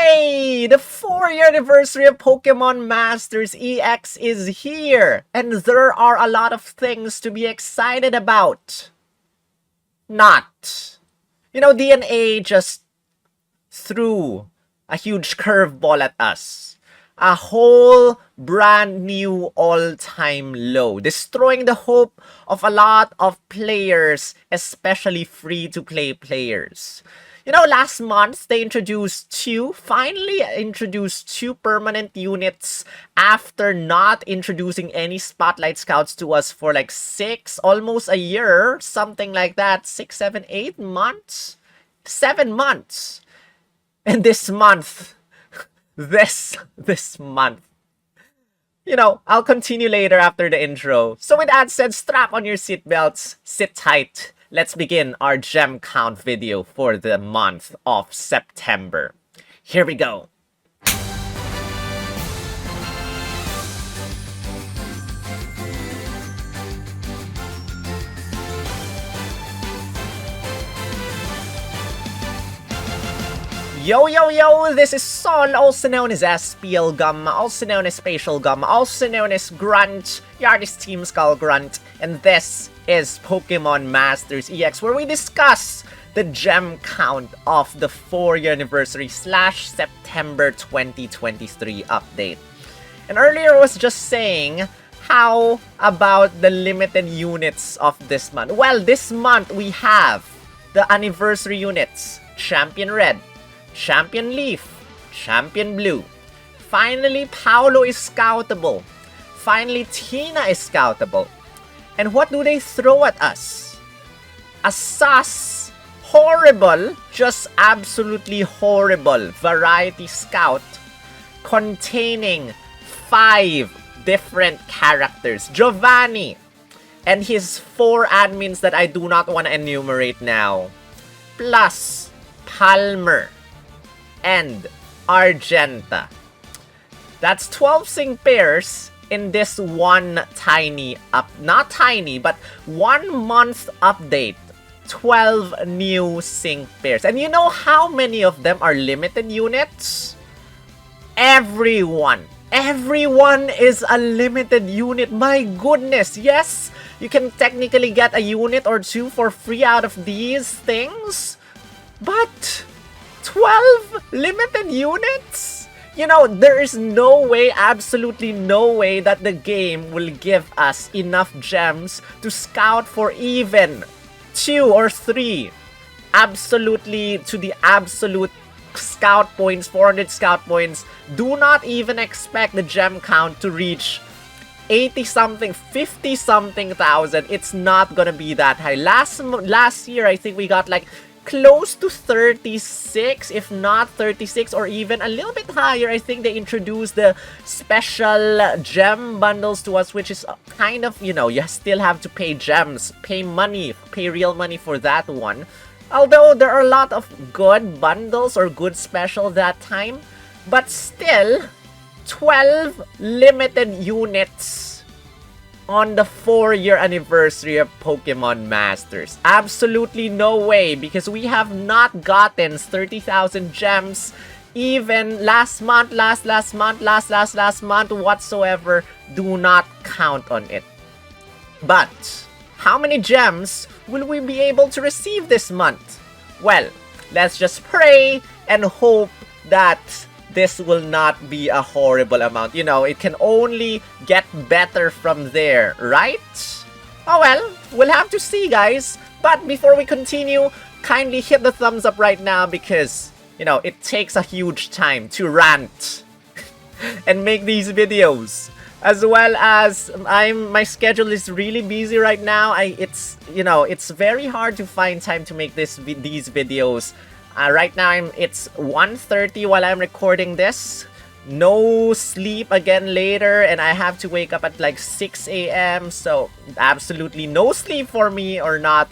Yay! The 4th anniversary of Pokemon Masters EX is here, and there are a lot of things to be excited about. Not. You know, DNA just threw a huge curveball at us. A whole brand new all-time low, destroying the hope of a lot of players, especially free-to-play players. You know, last month, they finally introduced two permanent units after not introducing any Spotlight Scouts to us for like almost a year, something like that, 6, 7, 8 months? 7 months. And this month, this month, you know, I'll continue later after the intro. So with that said, strap on your seatbelts, sit tight. Let's begin our gem count video for the month of September. Here we go. Yo, this is Sol, also known as SPL Gum, also known as Spatial Gum, also known as Grunt, Yardis Team Skull Grunt, and this is Pokemon Masters EX, where we discuss the gem count of the 4th anniversary / September 2023 update. And earlier I was just saying, how about the limited units of this month? Well, this month we have the anniversary units, Champion Red, Champion Leaf, Champion Blue. Finally, Paolo is scoutable. Finally, Tina is scoutable. And what do they throw at us? A sus, horrible, just absolutely horrible Variety Scout containing 5 different characters. Giovanni and his 4 admins that I do not want to enumerate now. Plus Palmer and Argenta. That's 12 sync pairs in this one tiny not tiny, but 1 month update. 12 new sync pairs. And you know how many of them are limited units? Everyone is a limited unit. My goodness, yes, you can technically get a unit or 2 for free out of these things, but 12 limited units? You know, there is no way, absolutely no way that the game will give us enough gems to scout for even 2 or 3. Absolutely, to the absolute scout points, 400 scout points. Do not even expect the gem count to reach 80 something, 50 something thousand. It's not gonna be that high. Last year, I think we got like close to 36, if not 36, or even a little bit higher. I think they introduced the special gem bundles to us, which is kind of, you know, you still have to pay gems, pay money, pay real money for that one. Although there are a lot of good bundles or good special that time, but still, 12 limited units on the 4-year anniversary of Pokemon Masters. Absolutely no way, because we have not gotten 30,000 gems even last month whatsoever. Do not count on it. But how many gems will we be able to receive this month? Well, let's just pray and hope that this will not be a horrible amount. You know, it can only get better from there, right? Oh well, we'll have to see, guys. But before we continue, kindly hit the thumbs up right now, because, you know, it takes a huge time to rant and make these videos. As well as my schedule is really busy right now. It's very hard to find time to make these videos. Right now it's 1:30 while I'm recording this. No sleep again later, and I have to wake up at like 6 a.m. So absolutely no sleep for me, or not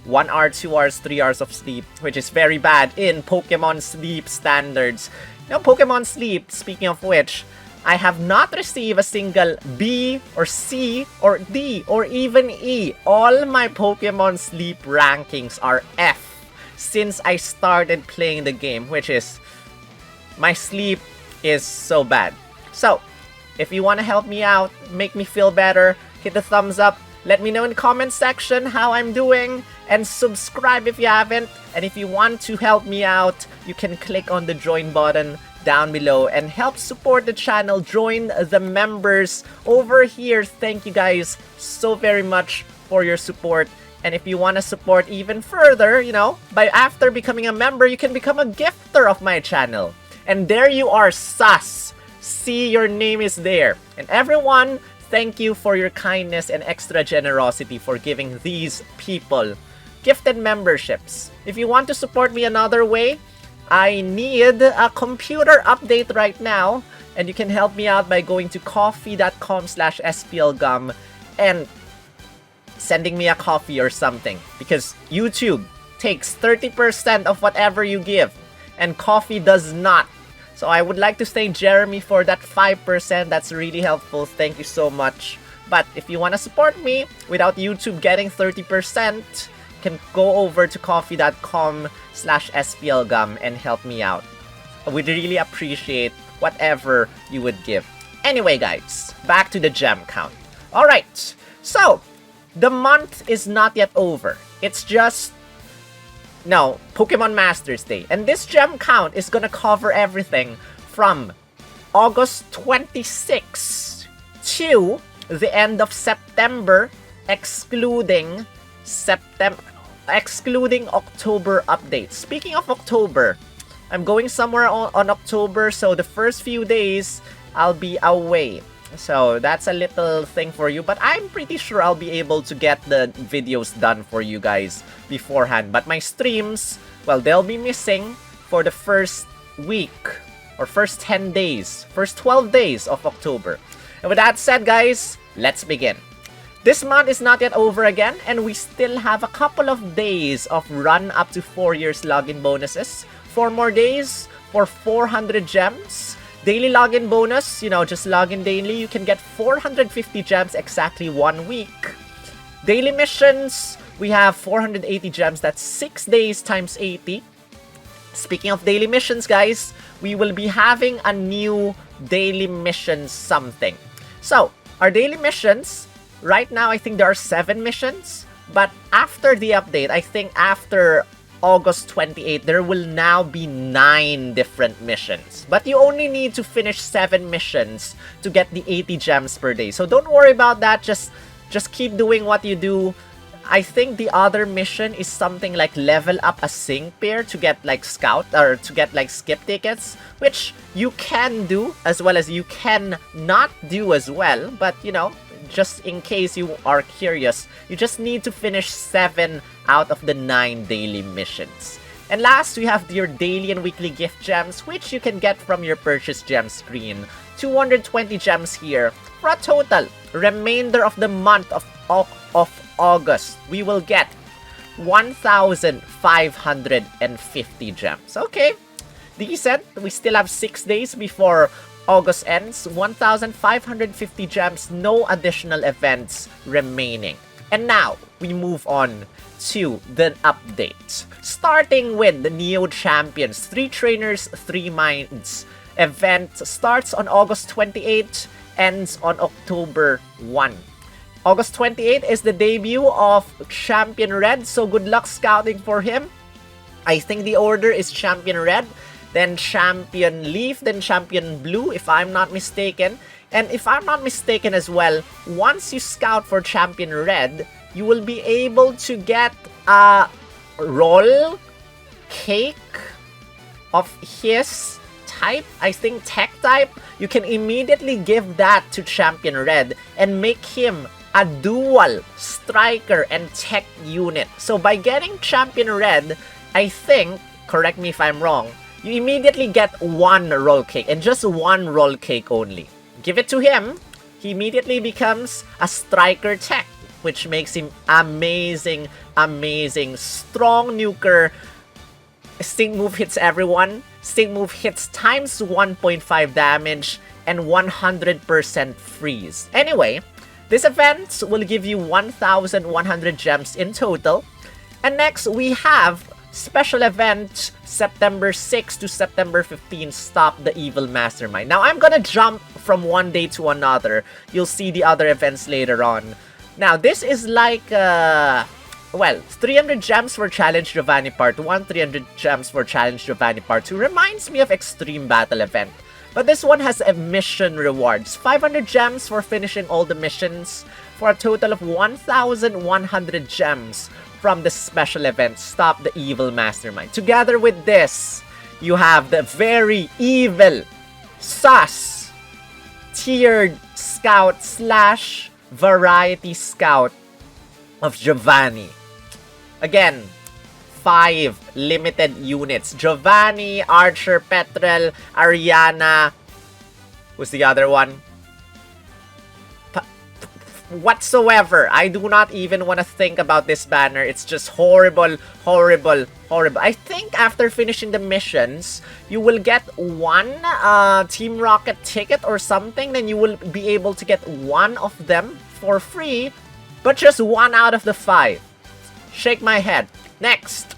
1 hour, 2 hours, 3 hours of sleep, which is very bad in Pokemon sleep standards. Now, Pokemon sleep, speaking of which, I have not received a single B or C or D or even E. All my Pokemon sleep rankings are F since I started playing the game, which is my sleep is so bad. So, if you want to help me out, make me feel better, hit the thumbs up, let me know in the comment section how I'm doing, and subscribe if you haven't. And if you want to help me out, you can click on the join button down below and help support the channel. Join the members over here. Thank you guys so very much for your support. And if you want to support even further, you know, by after becoming a member, you can become a gifter of my channel. And there you are, sus. See, your name is there. And everyone, thank you for your kindness and extra generosity for giving these people gifted memberships. If you want to support me another way, I need a computer update right now, and you can help me out by going to coffee.com/splgum and sending me a coffee or something, because YouTube takes 30% of whatever you give and coffee does not. So I would like to thank Jeremy for that 5%. That's really helpful. Thank you so much. But if you want to support me without YouTube getting 30%, you can go over to coffee.com/splgum and help me out. I would really appreciate whatever you would give. Anyway, guys, back to the gem count. Alright, so the month is not yet over. It's just Pokemon Masters Day. And this gem count is gonna cover everything from August 26 to the end of September, excluding October updates. Speaking of October, I'm going somewhere on October, so the first few days I'll be away. So that's a little thing for you, but I'm pretty sure I'll be able to get the videos done for you guys beforehand. But my streams, well, they'll be missing for the first week or first 10 days, first 12 days of October. And with that said, guys, let's begin. This month is not yet over again, and we still have a couple of days of run up to 4 years login bonuses. 4 more days for 400 gems. Daily login bonus, you know, just log in daily, you can get 450 gems exactly 1 week. Daily missions, we have 480 gems, that's 6 days times 80. Speaking of daily missions, guys, we will be having a new daily mission something. So, our daily missions, right now I think there are 7 missions, but after the update, I think after August 28, there will now be 9 different missions. But you only need to finish 7 missions to get the 80 gems per day. So don't worry about that. Just keep doing what you do. I think the other mission is something like level up a sync pair to get like scout or to get like skip tickets, which you can do as well as you can not do as well. But you know, just in case you are curious, you just need to finish 7 out of the 9 daily missions. And last, we have your daily and weekly gift gems, which you can get from your purchase gem screen. 220 gems here for a total remainder of the month of August. We will get 1,550 gems. Okay, decent. We still have 6 days before August ends. 1,550 gems, no additional events remaining. And now, we move on to the updates. Starting with the Neo Champions, 3 trainers, 3 minds. Event starts on August 28, ends on October 1. August 28 is the debut of Champion Red, so good luck scouting for him. I think the order is Champion Red, then Champion Leaf, then Champion Blue, if I'm not mistaken. And if I'm not mistaken as well, once you scout for Champion Red, you will be able to get a roll cake of his type, I think tech type. You can immediately give that to Champion Red and make him a dual striker and tech unit. So by getting Champion Red, I think, correct me if I'm wrong, you immediately get 1 roll cake and just 1 roll cake only. Give it to him, he immediately becomes a striker tech, which makes him amazing, strong nuker. Sting move hits everyone. Sting move hits times 1.5 damage and 100% freeze. Anyway, this event will give you 1,100 gems in total. And next, we have Special event, September 6 to September 15, Stop the Evil Mastermind. Now, I'm gonna jump from one day to another. You'll see the other events later on. Now, this is like, well, 300 gems for Challenge Giovanni Part 1, 300 gems for Challenge Giovanni Part 2. Reminds me of Extreme Battle event. But this one has a mission rewards. 500 gems for finishing all the missions, for a total of 1,100 gems from the special event, Stop the Evil Mastermind. Together with this, you have the very evil, sus, tiered scout slash variety scout of Giovanni. Again, 5 limited units. Giovanni, Archer, Petrel, Ariana. Who's the other one? Whatsoever. I do not even want to think about this banner. It's just horrible, horrible, horrible. I think after finishing the missions, you will get one Team Rocket ticket or something. Then you will be able to get one of them for free, but just 1 out of the 5. Shake my head. Next,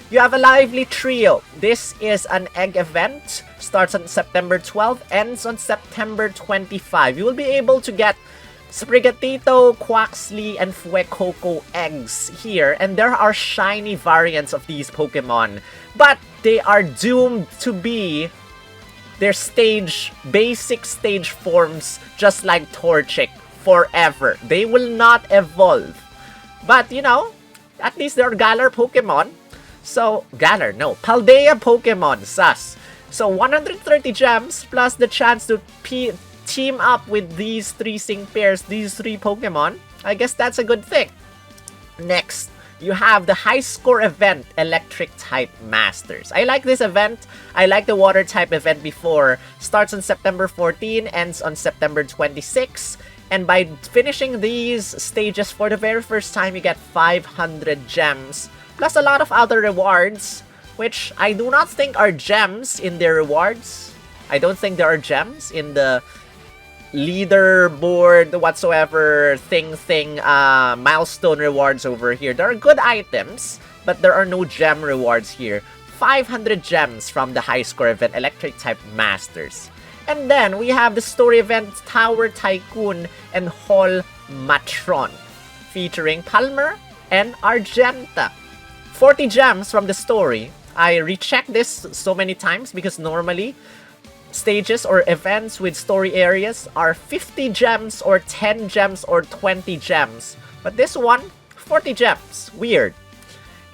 you have a lively trio. This is an egg event. Starts on September 12, ends on September 25. You will be able to get Sprigatito, Quaxly, and Fuecoco eggs here. And there are shiny variants of these Pokemon. But they are doomed to be their basic stage forms, just like Torchic, forever. They will not evolve. But, you know, at least they're Galar Pokemon. So, Galar, no. Paldea Pokemon, sus. So, 130 gems plus the chance to team up with these 3 sync pairs, these 3 Pokemon. I guess that's a good thing. Next, you have the high score event, Electric type Masters. I like this event. I like the water type event before. Starts on September 14, ends on September 26. And by finishing these stages for the very first time, you get 500 gems. Plus a lot of other rewards, which I do not think are gems in their rewards. I don't think there are gems in the leaderboard whatsoever milestone rewards over here. There are good items, but there are no gem rewards here. 500 gems from the high score event, Electric type Masters. And then we have the story event, Tower Tycoon and Hall Matron, featuring Palmer and Argenta. 40 gems from the story. I rechecked this so many times because normally stages or events with story areas are 50 gems or 10 gems or 20 gems. But this one, 40 gems. Weird.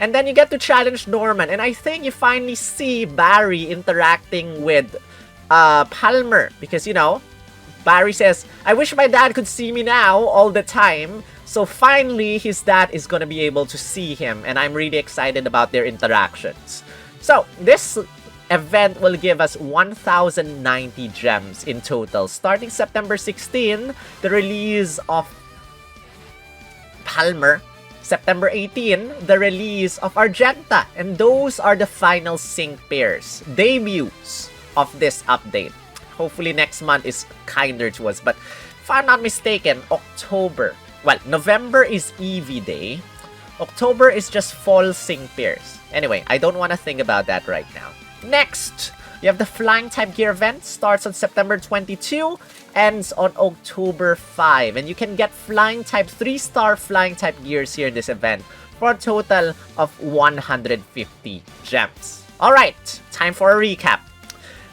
And then you get to challenge Norman. And I think you finally see Barry interacting with Palmer. Because, you know, Barry says, I wish my dad could see me now all the time. So finally, his dad is going to be able to see him. And I'm really excited about their interactions. So, this event will give us 1,090 gems in total. Starting September 16, the release of Palmer. September 18, the release of Argenta. And those are the final sync pairs, debuts of this update. Hopefully next month is kinder to us. But if I'm not mistaken, October. Well, November is Eevee Day. October is just fall sync pairs. Anyway, I don't want to think about that right now. Next, you have the Flying type gear event. Starts on September 22, ends on October 5. And you can get Flying type 3-star Flying type gears here in this event for a total of 150 gems. Alright, time for a recap.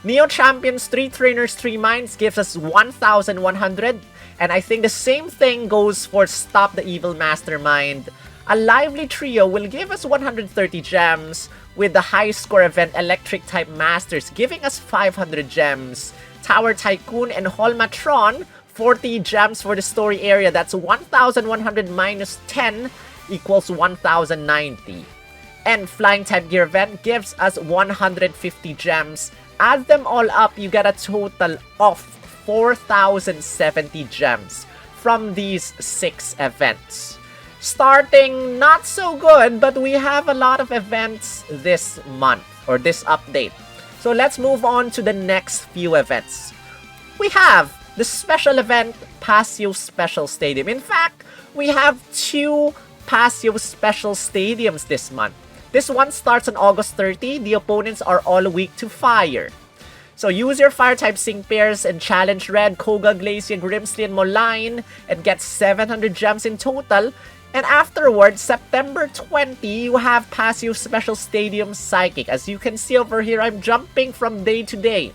Neo Champions 3 Trainers 3 Minds gives us 1,100. And I think the same thing goes for Stop the Evil Mastermind. A lively trio will give us 130 gems, with the high score event Electric type Masters giving us 500 gems. Tower Tycoon and Holmatron, 40 gems for the story area. That's 1,100 minus 10 equals 1,090. And Flying type gear event gives us 150 gems. Add them all up, you get a total of 4,070 gems from these 6 events. Starting not so good, but we have a lot of events this month, or this update. So let's move on to the next few events. We have the special event, Paseo Special Stadium. In fact, we have 2 Paseo Special Stadiums this month. This one starts on August 30. The opponents are all weak to fire. So use your fire-type sync pairs and challenge Red, Koga, Glacia, Grimsley, and Moline and get 700 gems in total. And afterwards, September 20, you have Passive Special Stadium Psychic. As you can see over here, I'm jumping from day to day.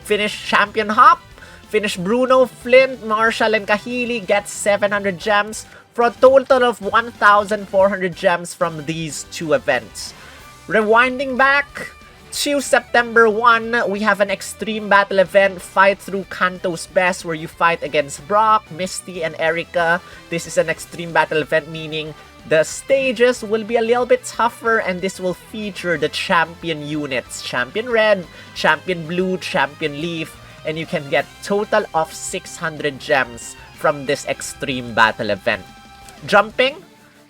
Finish Champion Hop, finish Bruno, Flint, Marshall, and Kahili, get 700 gems for a total of 1,400 gems from these two events. Rewinding back to September 1, we have an Extreme Battle event, Fight Through Kanto's Best, where you fight against Brock, Misty, and Erika. This is an Extreme Battle event, meaning the stages will be a little bit tougher, and this will feature the champion units, Champion Red, Champion Blue, Champion Leaf, and you can get total of 600 gems from this Extreme Battle event. Jumping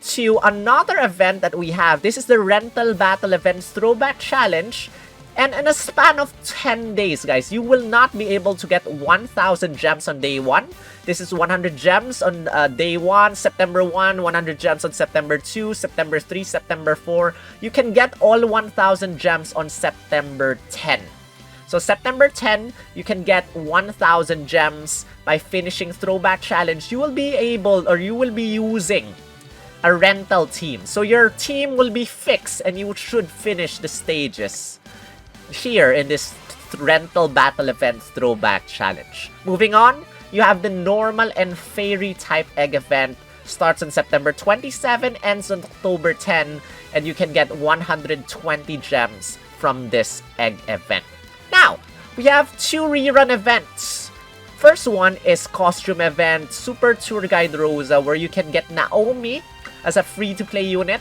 to another event that we have. This is the Rental Battle Events Throwback Challenge. And in a span of 10 days, guys, you will not be able to get 1,000 gems on day 1. This is 100 gems on day 1, September 1, 100 gems on September 2, September 3, September 4. You can get all 1,000 gems on September 10. So September 10, you can get 1,000 gems by finishing Throwback Challenge. You will be able, or you will be using a rental team. So your team will be fixed and you should finish the stages here in this rental battle event throwback challenge. Moving on, you have the normal and fairy type egg event. Starts on September 27, ends on October 10, and you can get 120 gems from this egg event. Now, we have two rerun events. First one is costume event Super Tour Guide Rosa, where you can get Naomi as a free-to-play unit.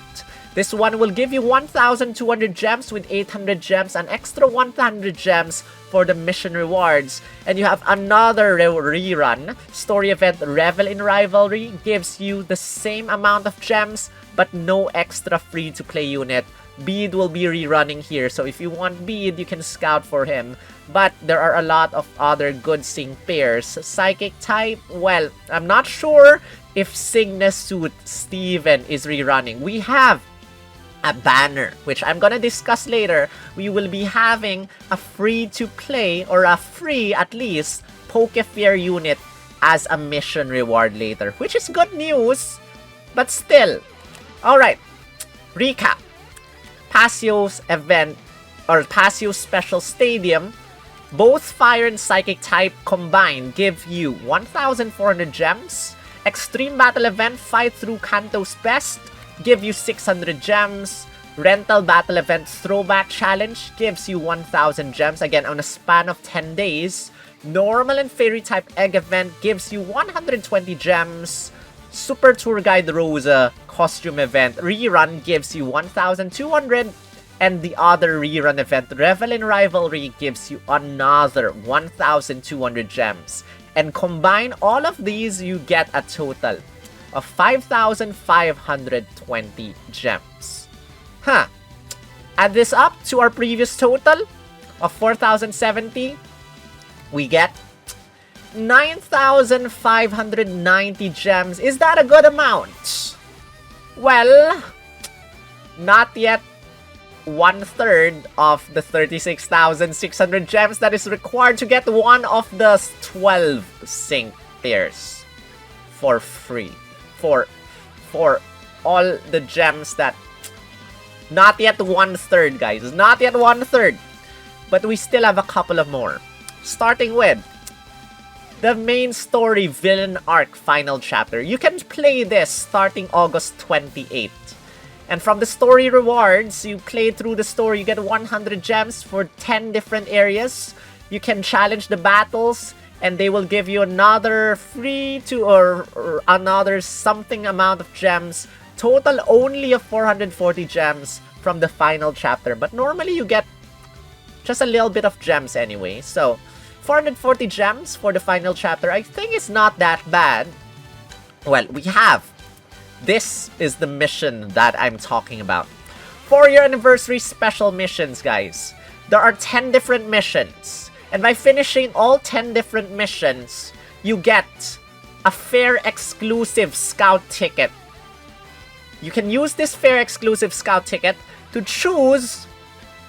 This one will give you 1,200 gems with 800 gems, an extra 100 gems for the mission rewards. And you have another rerun story event, Revel in Rivalry, gives you the same amount of gems but no extra free-to-play unit. Bede will be rerunning here, so if you want Bede, you can scout for him. But there are a lot of other good sync pairs. Psychic type, well, I'm not sure if Cygnus Suit Steven is rerunning. We have a banner, which I'm gonna discuss later. We will be having a free-to-play, or a free, at least, Pokefair unit as a mission reward later, which is good news, but still. Alright, recap. Passio's event, or Passio's Special Stadium, both Fire and Psychic type combined give you 1,400 gems. Extreme Battle Event, Fight Through Kanto's Best, give you 600 gems. Rental Battle Event Throwback Challenge gives you 1,000 gems, again on a span of 10 days. Normal and Fairy type Egg Event gives you 120 gems. Super Tour Guide Rosa Costume Event Rerun gives you 1,200. And the other rerun event, Revel in Rivalry, gives you another 1,200 gems. And combine all of these, you get a total of 5,520 gems. Add this up to our previous total of 4,070. We get 9,590 gems. Is that a good amount? Well, not yet 1/3 of the 36,600 gems that is required to get one of the 12 sync pairs for free. For all the gems that... Not yet 1/3, guys. Not yet 1/3. But we still have a couple of more. Starting with the main story villain arc final chapter. You can play this starting August 28th. And from the story rewards, you play through the story, you get 100 gems for 10 different areas. You can challenge the battles, and they will give you another or another something amount of gems. Total only of 440 gems from the final chapter. But normally you get just a little bit of gems anyway. So 440 gems for the final chapter, I think it's not that bad. Well, we have... This is the mission that I'm talking about. For your anniversary special missions, guys, there are 10 different missions. And by finishing all 10 different missions, you get a fair exclusive scout ticket you can use this fair exclusive scout ticket to choose,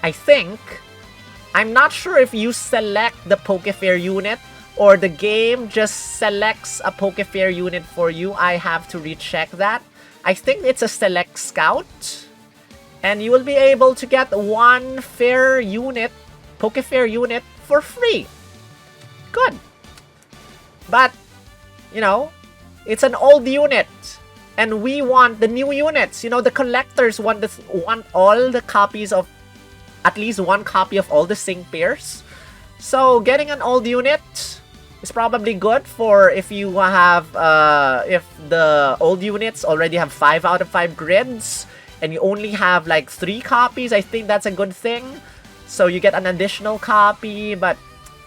I think, I'm not sure if you select the Pokefair unit or the game just selects a Pokefair unit for you. I have to recheck that. I think it's a select scout. And you will be able to get one fair unit, Pokefair unit, for free. Good. But, you know, it's an old unit. And we want the new units. You know, the collectors want all the copies of, at least one copy of all the sync pairs. So, getting an old unit is probably good for if you have, if the old units already have 5 out of 5 grids, and you only have like 3 copies, I think that's a good thing. So you get an additional copy, but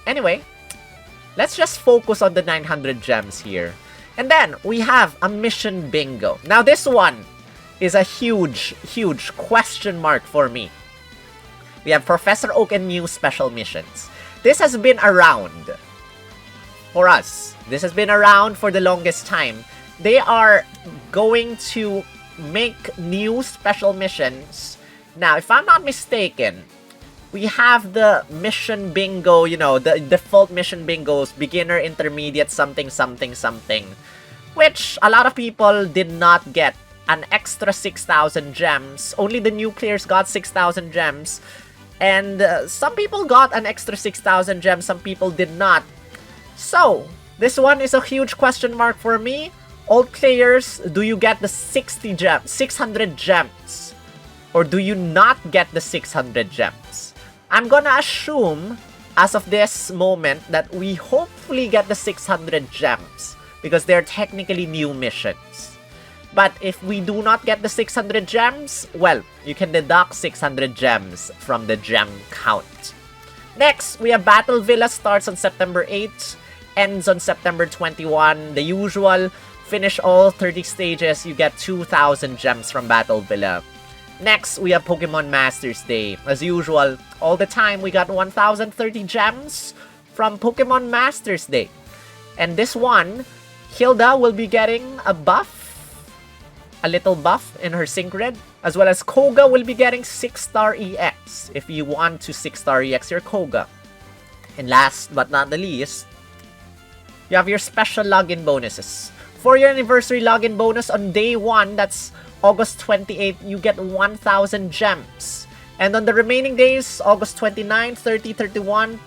anyway, let's just focus on the 900 gems here. And then we have a mission bingo. Now this one is a huge question mark for me. We have Professor Oak and Mew special missions. This has been around for us. This has been around for the longest time. They are going to make new special missions. Now, if I'm not mistaken, we have the mission bingo, you know, the default mission bingos, beginner, intermediate, something, which a lot of people did not get an extra 6,000 gems. Only the new players got 6,000 gems. And some people got an extra 6,000 gems, some people did not. So, this one is a huge question mark for me. Old players, do you get the 600 gems? Or do you not get the 600 gems? I'm gonna assume, as of this moment, that we hopefully get the 600 gems. Because they're technically new missions. But if we do not get the 600 gems, well, you can deduct 600 gems from the gem count. Next, we have Battle Villa, starts on September 8, ends on September 21. The usual, finish all 30 stages, you get 2,000 gems from Battle Villa. Next, we have Pokemon Masters Day. As usual, all the time, we got 1,030 gems from Pokemon Masters Day. And this one, Hilda will be getting a buff, a little buff in her sync grid, as well as Koga will be getting 6-star EX if you want to 6-star EX your Koga. And last but not the least, you have your special login bonuses. For your anniversary login bonus on day 1, that's August 28th, you get 1,000 gems. And on the remaining days, August 29, 30, 31,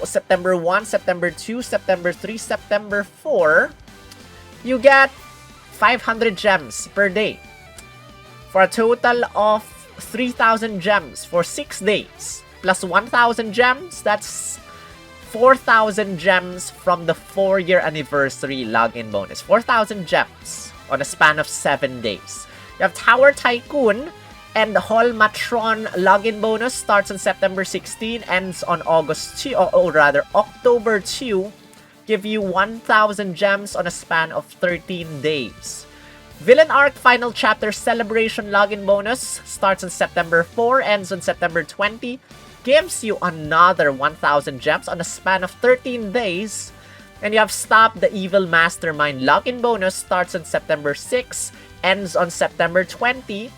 September 1, September 2, September 3, September 4, you get 500 gems per day. For a total of 3,000 gems for 6 days. Plus 1,000 gems, that's 4,000 gems from the 4-year anniversary login bonus. 4,000 gems on a span of 7 days. You have Tower Tycoon and the Hall Matron login bonus starts on September 16, ends on August 2, or rather October 2. Give you 1,000 gems on a span of 13 days. Villain Arc Final Chapter Celebration login bonus starts on September 4, ends on September 20. Gives you another 1,000 gems on a span of 13 days. And you have Stop the Evil Mastermind login bonus starts on September 6, ends on September 20.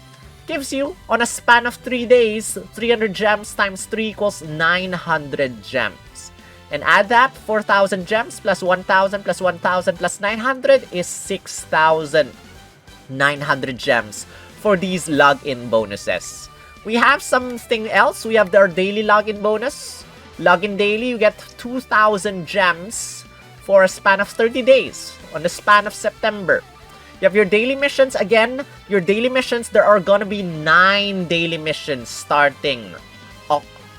Gives you, on a span of 3 days, 300 gems times 3 equals 900 gems. And add that, 4,000 gems plus 1,000 plus 1,000 plus 900 is 6,900 gems for these login bonuses. We have something else. We have our daily login bonus. Login daily, you get 2,000 gems for a span of 30 days on the span of September. You have your daily missions. Again, your daily missions, there are gonna be 9 daily missions starting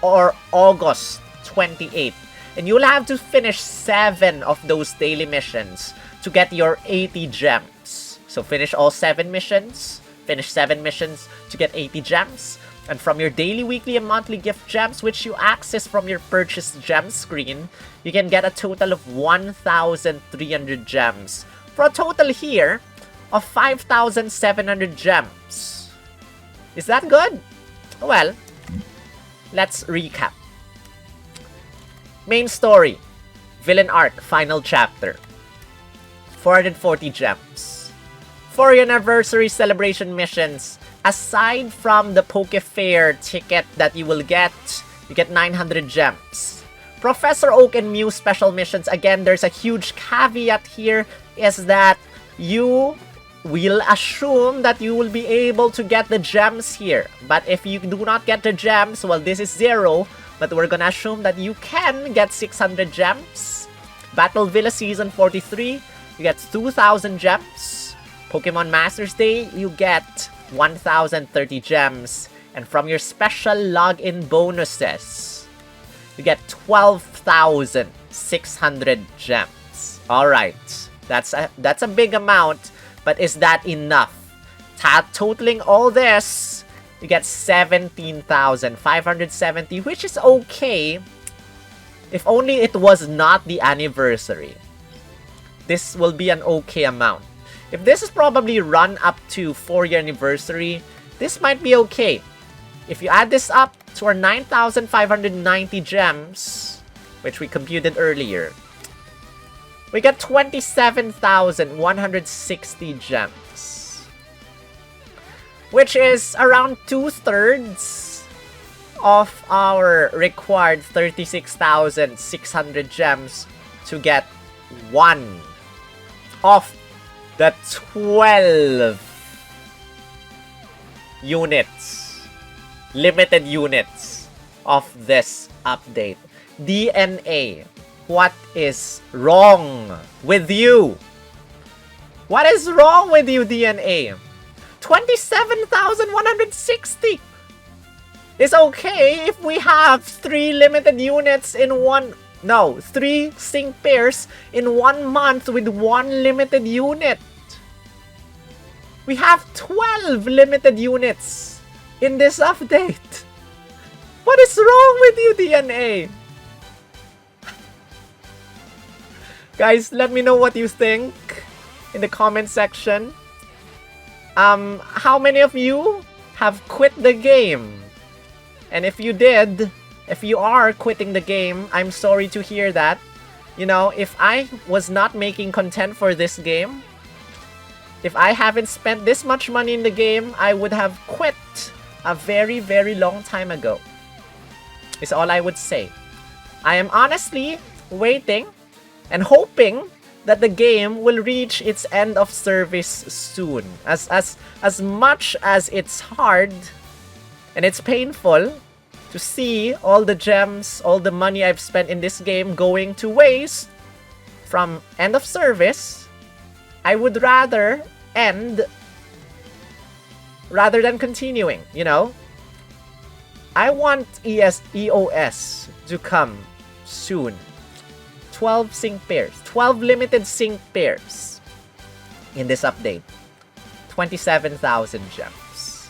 August 28th. And you'll have to finish 7 of those daily missions to get your 80 gems. So finish all 7 missions, finish 7 missions to get 80 gems. And from your daily, weekly, and monthly gift gems, which you access from your purchase gem screen, you can get a total of 1,300 gems. For a total here of 5,700 gems. Is that good? Well, let's recap. Main story, Villain Arc, Final Chapter. 440 gems. 4th anniversary celebration missions, aside from the Poke Fair ticket that you will get, you get 900 gems. Professor Oak and Mew special missions, again, there's a huge caveat here, is that you will assume that you will be able to get the gems here. But if you do not get the gems, well, this is 0, but we're gonna assume that you can get 600 gems. Battle Villa Season 43, you get 2,000 gems. Pokemon Masters Day, you get 1,030 gems. And from your special login bonuses, you get 12,600 gems. Alright, that's a big amount, but is that enough? Totaling all this, you get 17,570, which is okay. If only it was not the anniversary. This will be an okay amount. If this is probably run up to 4-year anniversary, this might be okay. If you add this up to our 9,590 gems, which we computed earlier, we get 27,160 gems. Which is around 2/3 of our required 36,600 gems to get one of the 12 units, limited units of this update. DNA, what is wrong with you? What is wrong with you, DNA? 27,160 is okay if we have 3 limited units in one... No, 3 sync pairs in 1 month with 1 limited unit. We have 12 limited units in this update. What is wrong with you, DNA? Guys, let me know what you think in the comment section. How many of you have quit the game? And if you did, if you are quitting the game, I'm sorry to hear that. You know, if I was not making content for this game, if I haven't spent this much money in the game, I would have quit a very, very long time ago. Is all I would say. I am honestly waiting and hoping that the game will reach its end of service soon. As much as it's hard and it's painful to see all the gems, all the money I've spent in this game going to waste from end of service, I would rather end rather than continuing, you know? I want EOS to come soon. 12 sync pairs, 12 limited sync pairs in this update. 27,000 gems.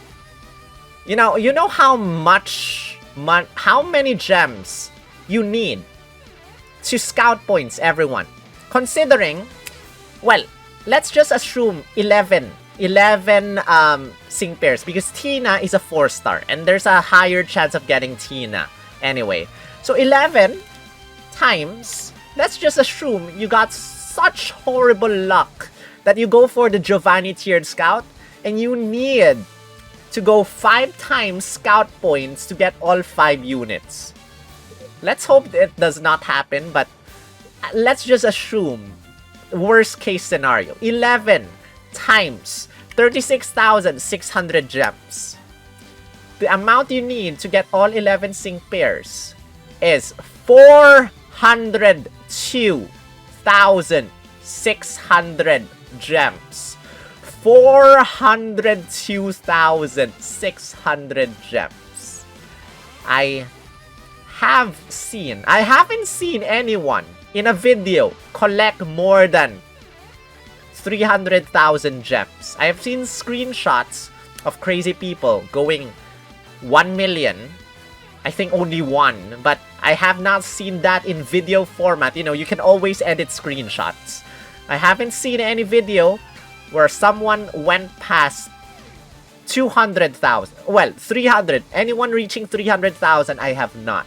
You know how how many gems you need to scout points, everyone. Considering, well, let's just assume 11 sync pairs, because Tina is a 4-star and there's a higher chance of getting Tina anyway. So 11 times, let's just assume you got such horrible luck that you go for the Giovanni tiered scout and you need to go 5 times scout points to get all 5 units. Let's hope it does not happen, but let's just assume worst case scenario. 11 times 36,600 gems. The amount you need to get all 11 sync pairs is 402,600 gems. 402,600 gems. I haven't seen anyone in a video collect more than 300,000 gems. I have seen screenshots of crazy people going 1 million. I think only one, but I have not seen that in video format. You know, you can always edit screenshots. I haven't seen any video where someone went past 200,000. Well, 300. Anyone reaching 300,000, I have not.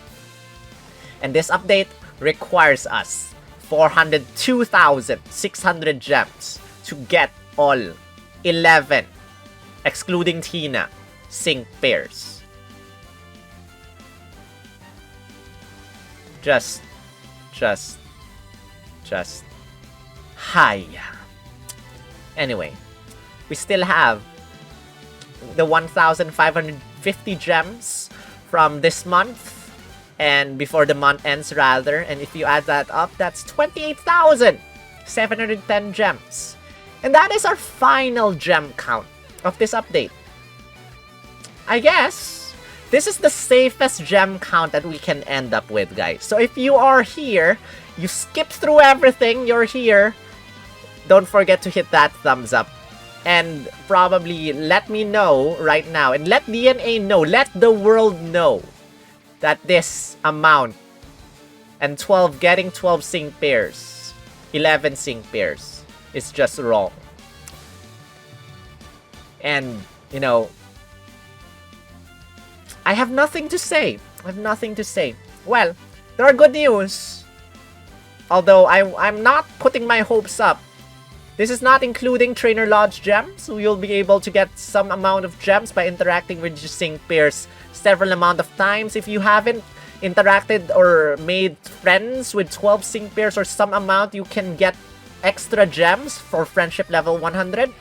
And this update requires us 402,600 gems to get all 11, excluding Tina, sync pairs. Just. Hi. Anyway, we still have the 1,550 gems from this month. And before the month ends, rather. And if you add that up, that's 28,710 gems. And that is our final gem count of this update. I guess this is the safest gem count that we can end up with, guys. So if you are here, you skipped through everything, you're here, don't forget to hit that thumbs up. And probably let me know right now, and let DNA know, let the world know that this amount and getting 12 sync pairs, 11 sync pairs is just wrong. And, you know, I have nothing to say. Well, there are good news. Although I'm not putting my hopes up. This is not including Trainer Lodge gems. So you'll be able to get some amount of gems by interacting with your sync pairs several amount of times. If you haven't interacted or made friends with 12 sync pairs or some amount, you can get extra gems for friendship level 100.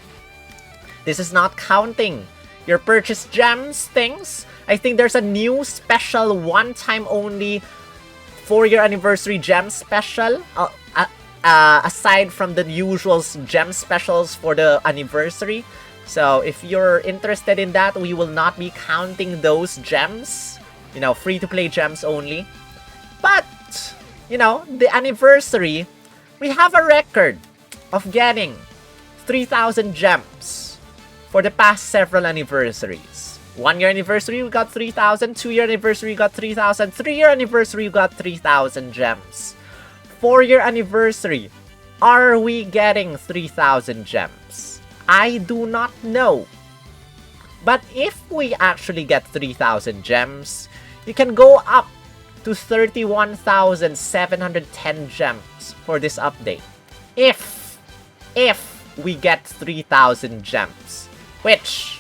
This is not counting your purchase gems things. I think there's a new special one-time only 4-year anniversary gem special. Aside from the usual gem specials for the anniversary. So if you're interested in that, we will not be counting those gems. You know, free-to-play gems only. But, you know, the anniversary, we have a record of getting 3,000 gems for the past several anniversaries. 1-year anniversary, we got 3,000. 2-year anniversary, we got 3,000. 3-year anniversary, we got 3,000 gems. 4-year anniversary, are we getting 3,000 gems? I do not know. But if we actually get 3,000 gems, you can go up to 31,710 gems for this update. If we get 3,000 gems. Which,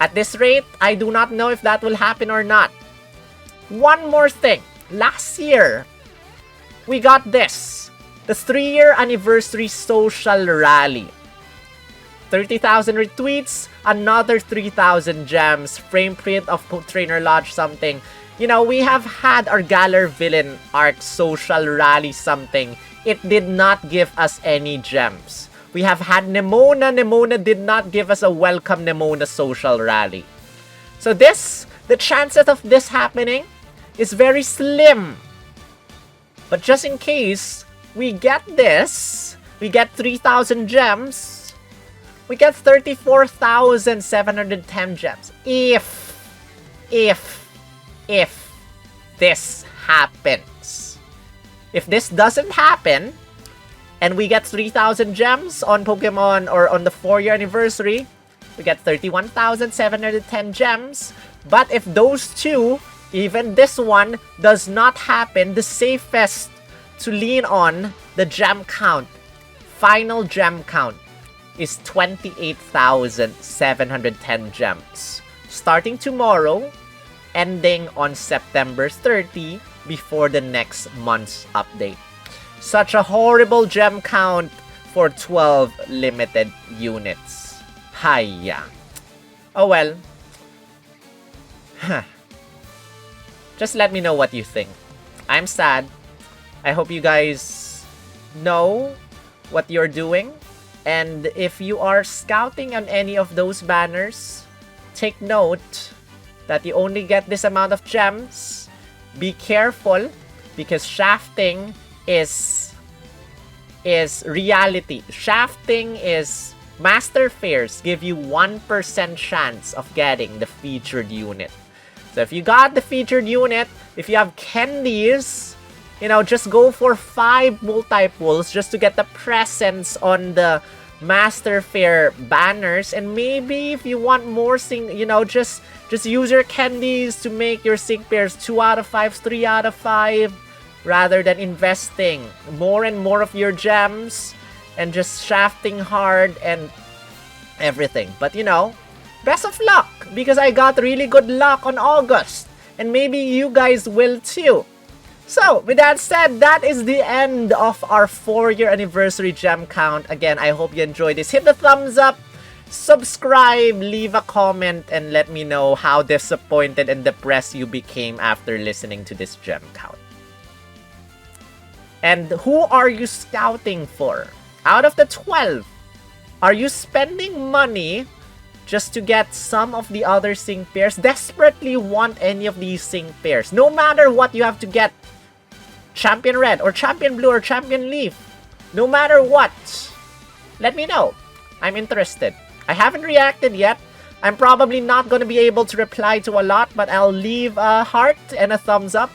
at this rate, I do not know if that will happen or not. One more thing. Last year, we got this. The 3-year anniversary social rally. 30,000 retweets, another 3,000 gems, frame print of Trainer Lodge something. You know, we have had our Galar Villain arc social rally something. It did not give us any gems. We have had Nemona. Nemona did not give us a welcome Nemona social rally. So the chances of this happening is very slim. But just in case we get this, we get 3,000 gems, we get 34,710 gems. If this happens. If this doesn't happen, and we get 3,000 gems on Pokemon or on the 4-year anniversary, we get 31,710 gems. But if those two, even this one, does not happen, the safest to lean on the gem count, final gem count, is 28,710 gems. Starting tomorrow, ending on September 30 before the next month's update. Such a horrible gem count for 12 limited units. Hiya. Oh well. Just let me know what you think. I'm sad. I hope you guys know what you're doing. And if you are scouting on any of those banners, take note that you only get this amount of gems. Be careful because shafting is reality. Shafting is master fairs give you 1% chance of getting the featured unit. So if you got the featured unit, if you have candies, you know, just go for 5 multiples just to get the presence on the master fair banners. And maybe if you want more you know, just use your candies to make your sync pairs 2 out of 5, 3 out of 5, rather than investing more and more of your gems and just shafting hard and everything. But you know, best of luck, because I got really good luck on August. And maybe you guys will too. So, with that said, that is the end of our 4-year anniversary gem count. Again, I hope you enjoyed this. Hit the thumbs up, subscribe, leave a comment, and let me know how disappointed and depressed you became after listening to this gem count. And who are you scouting for? Out of the 12, are you spending money just to get some of the other sync pairs? Desperately want any of these sync pairs. No matter what, you have to get Champion Red or Champion Blue or Champion Leaf. No matter what, let me know. I'm interested. I haven't reacted yet. I'm probably not going to be able to reply to a lot, but I'll leave a heart and a thumbs up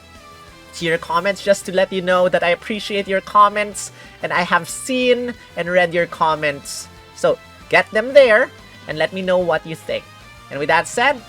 to your comments just to let you know that I appreciate your comments and I have seen and read your comments. So get them there and let me know what you think. And with that said,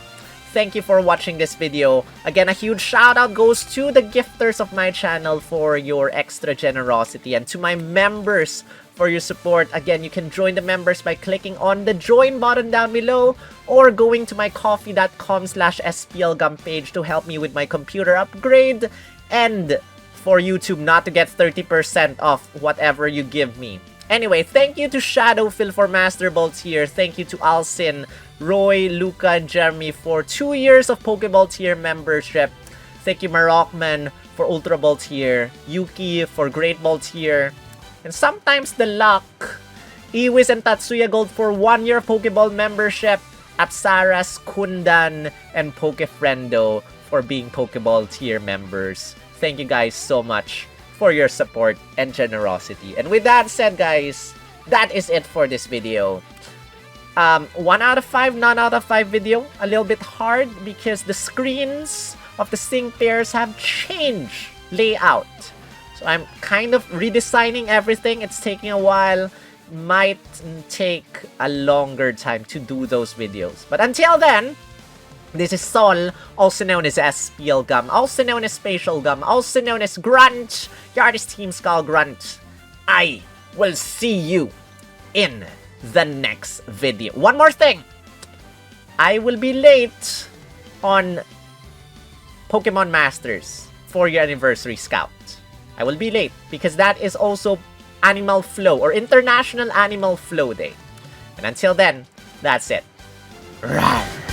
thank you for watching this video. Again, a huge shout out goes to the gifters of my channel for your extra generosity and to my members for your support. Again, you can join the members by clicking on the join button down below or going to my coffee.com/splgum page to help me with my computer upgrade and for YouTube not to get 30% off whatever you give me. Anyway, thank you to Shadowphil for Master Ball tier. Thank you to Alcin, Roy, Luca, and Jeremy for 2 years of Pokeball tier membership. Thank you Marokman for Ultra Ball tier. Yuki for Great Ball tier. And sometimes the luck. Iwis and Tatsuya Gold for 1 year Pokeball membership. Apsaras, Kundan, and Pokefriendo for being Pokeball tier members. Thank you guys so much for your support and generosity. And with that said, guys, that is it for this video. 1 out of 5, none out of 5 video. A little bit hard because the screens of the sync pairs have changed layout. So I'm kind of redesigning everything. It's taking a while. Might take a longer time to do those videos. But until then, this is Sol, also known as Spellgum, also known as Spatial Gum, also known as Grunt, your artist Team Skull Grunt. I will see you in the next video. One more thing. I will be late on Pokemon Masters 4-year anniversary scout. I will be late because that is also Animal Flow or International Animal Flow Day. And until then, that's it. Run!